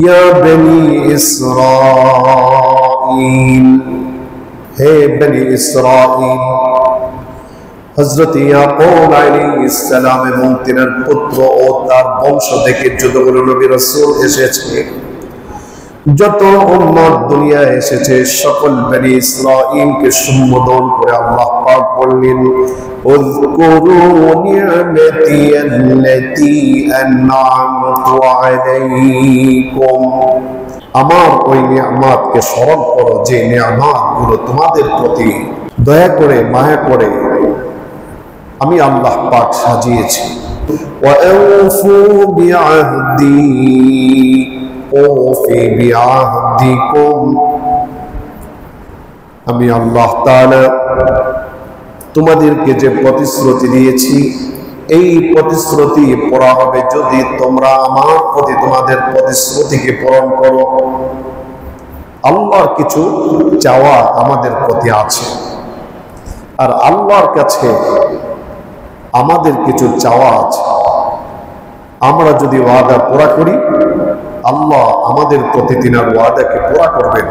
ইয়া বনি ইসরাঈল, হে বনি ইসরাঈল। হযরত ইয়াকুব আলাইহিস সালাম এবং তিনার পুত্র ও তার বংশ থেকে যতগুলো নবী রাসূল এসেছে, যত উম্মত দুনিয়ায় এসেছে, সকল বনি ইসরাঈলকে সম্বোধন করে আল্লাহ পাক বললেন, উযকুরু নি'মাতি আল্লাতী আন'আমতু আলাইকুম, আমার ওই নিয়ামতকে স্মরণ করো যে নিয়ামতগুলো তোমাদের প্রতি দয়া করে মায়া করে আমি আল্লাহ পাক সাজিয়েছি। ওয়াউফু বিআহদি ওফি বিআহদিকুম, আমি আল্লাহ তাআলা তোমাদেরকে যে প্রতিশ্রুতি দিয়েছি, এই প্রতিশ্রুতি পূরা হবে যদি তোমরা আমার প্রতি তোমাদের প্রতিশ্রুতিকে পূরণ করো। আল্লাহর কিছু চাওয়া আমাদের প্রতি আছে, আর আল্লাহর কাছে আমাদের কিছু চাওয়া আছে। আমরা যদি ওয়াদা পুরা করি, আল্লাহ আমাদের প্রতি তিনার ওয়াদাকে পুরা করবেন।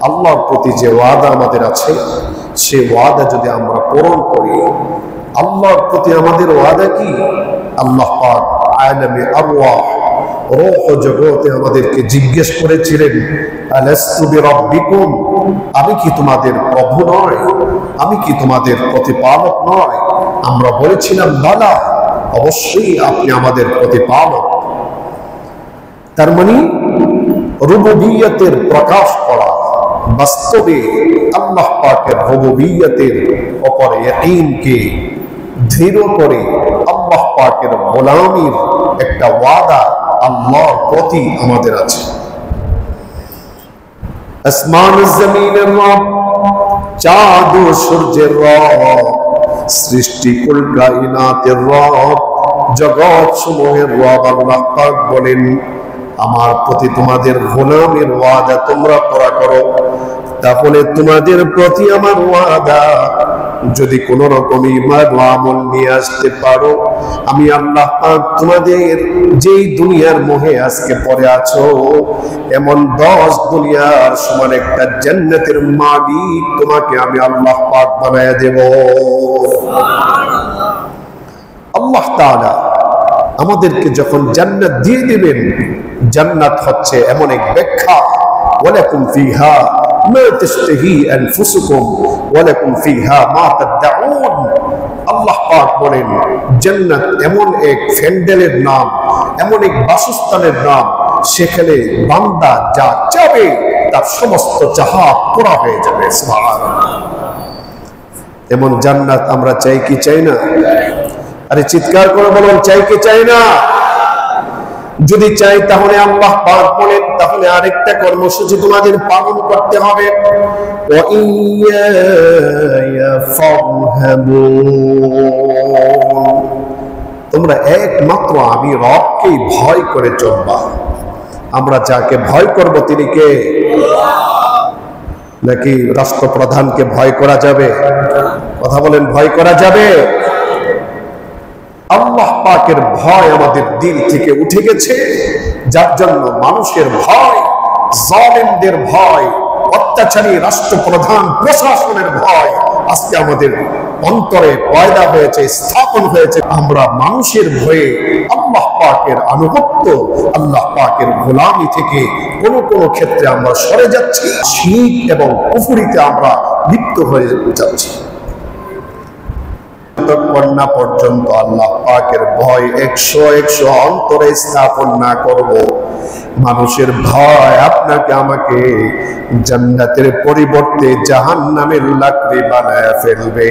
আল্লাহর প্রতি যে ওয়াদা আমাদের আছে, সে ওয়াদা যদি আমরা পূরণ করি, আল্লাহর প্রতি আমাদের ওয়াদা কি? আল্লাহ পাক আলামে আরওয়াহ, রূহ জগতে আমাদেরকে জিজ্ঞেস করেছিলেন, আলাস্তু বিরাব্বিকুম, আমি কি তোমাদের প্রভু নয়? আমি কি তোমাদের প্রতিপালক নয়? আমরা বলেছিলাম বালা, অবশ্যই আপনি আমাদের প্রতিপালক। তার মানে রুবুবিয়তের প্রকাশ করা, বাস্তবে আল্লাহ পাকের রুবুবিয়তের উপরে ইয়াকিনকে দৃঢ় করে আল্লাহ পাকের গোলামির একটা ওয়াদা আল্লাহর প্রতি আমাদের আছে। আসমান জমিনের রব, চাঁদ ও সূর্যের রব, সৃষ্টিকুল কায়নাতের রব, জগৎ সমূহের রব আল্লাহ পাক বলেন, আমার প্রতি তোমাদের গোলামের ওয়াদা তোমরা পুরা করো। তাহলে তোমাদের প্রতি আমার ওয়াদা, যদি কোন রকম ঈমান ও আমল নিয়ে আসতে পারো, আমি আল্লাহ পাক তোমাদের যেই দুনিয়ার মোহে আজকে পড়ে আছো, এমন 10 দুনিয়ার সমান একটা জান্নাতের মালিক তোমাকে আমি আল্লাহ পাক বানায়া দেব। আল্লাহ তাআলা আমাদেরকে যখন জান্নাত দিয়ে দিবেন, জান্নাত হচ্ছে এমন এক ব্যাখ্যা, ওয়ালাকুম ফিহা মা তাশতাহি আনফুসুকুম ওয়ালাকুম ফিহা মা তাদউন। আল্লাহ পাক বলেন, জান্নাত এমন এক ফ্যান্ডেলের নাম, এমন এক বাসস্থানের নাম, সেখানে বান্দা যা চাবে তার সমস্ত চাহা পুরা হয়ে যাবে। সুবহানাল্লাহ। এমন জান্নাত আমরা চাই কি চাই না? আরে চিৎকার করে বলুন, চাই কি চাই না? যদি চাই তাহলে আল্লাহ পাক বলেন, তাহলে আরেকটা কর্মসূচি তোমাদের পালন করতে হবে, ওয়া ইয়া ফারহাবুন, তোমরা একমাত্র আমি রবকেই ভয় করে চলবা। আমরা যাকে ভয় করব তিনি কে? নাকি রাষ্ট্রপ্রধানকে ভয় করা যাবে? কথা বলেন, ভয় করা যাবে? আল্লাহ পাকের ভয় আমাদের দিল থেকে উঠে গেছে, যার জন্য মানুষের ভয়, জালেমদের ভয়, অত্যাচারী রাষ্ট্রপ্রধান প্রশাসনের ভয় আজকে আমাদের অন্তরে পয়দা হয়েছে, স্থাপন হয়েছে। আমরা মানুষের ভয়ে আল্লাহ পাকের আনুগত্য, আল্লাহ পাকের গোলামি থেকে কোনো কোনো ক্ষেত্রে আমরা সরে যাচ্ছি, শিরক এবং কুফরিতে আমরা লিপ্ত হয়ে যাচ্ছি। যতক্ষণ না পর্যন্ত আল্লাহ পাকের ভয় 100 অন্তরে স্থাপন না করব, মানুষের ভয় আপনাকে আমাকে জান্নাতের পরিবর্তে জাহান্নামের লাকড়ি বানায় ফেলবে,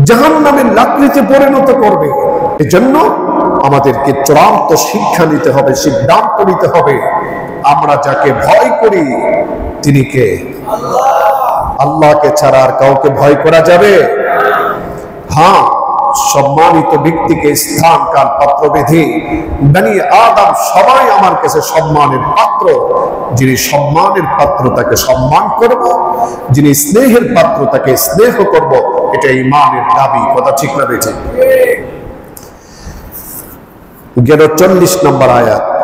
জাহান্নামের লাকড়িতে পরিণত করবে। এজন্য আমাদেরকে চূড়ান্ত শিক্ষা নিতে হবে, সিদ্ধান্ত নিতে হবে, আমরা যাকে ভয় করি তিনি কে? আল্লাহকে ছাড়া আর কাউকে ভয় করা যাবে? হ্যাঁ, সম্মানিত ব্যক্তিকে স্থান কাল পাত্র বেঁধে বনি আদম সবাই আমার কাছে সম্মানের পাত্র। যিনি সম্মানের পাত্র তাকে সম্মান করব, যিনি স্নেহের পাত্র তাকে স্নেহ করব, এটা ঈমানের দাবি। কথা ঠিক না বেঠিক? গেল 40 নম্বর আয়াত।